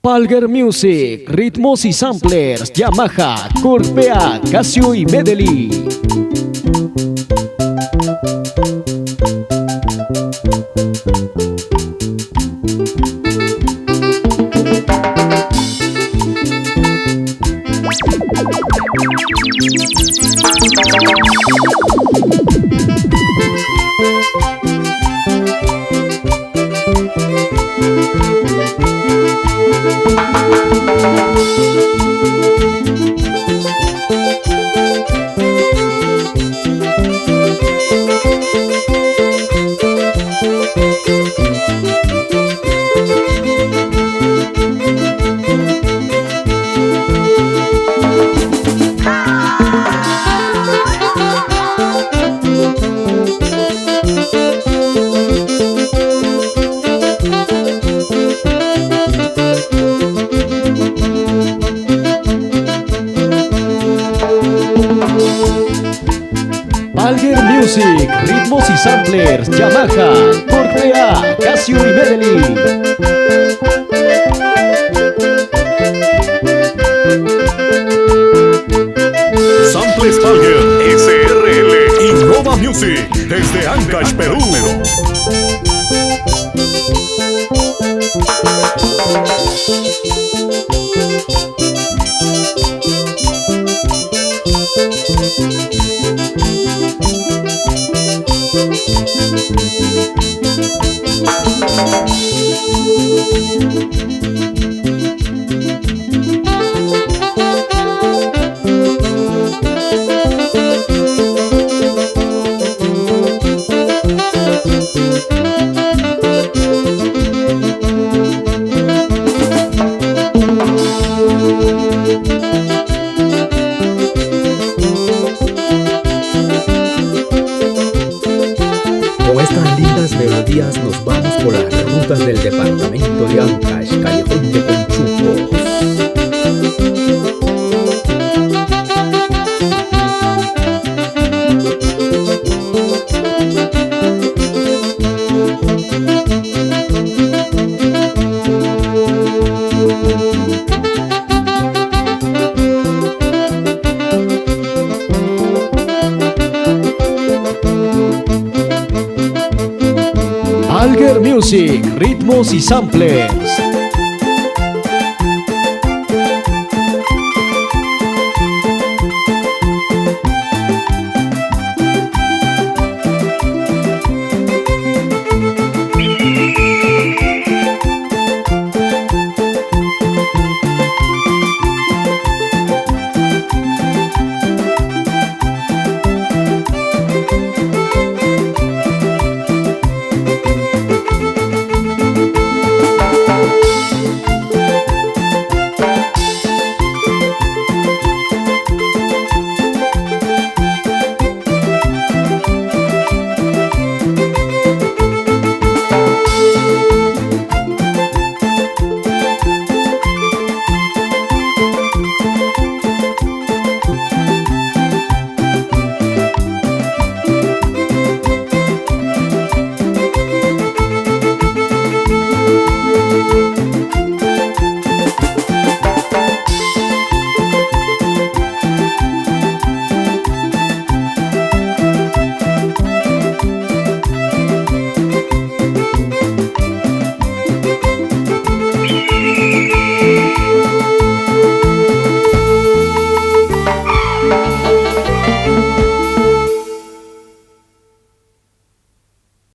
Palger Music, ritmos y samplers, Yamaha, Corpea, Casio y Medellín. Palger Music, ritmos y samplers, Yamaha, Corpea, Casio y Medellín. Samples Palger SRL y Nova Music desde Ancash, Perú. Con estas lindas melodías nos vamos por las rutas del departamento de Ancash, Callejón de Conchucos. Palger Music, ritmos y samplers.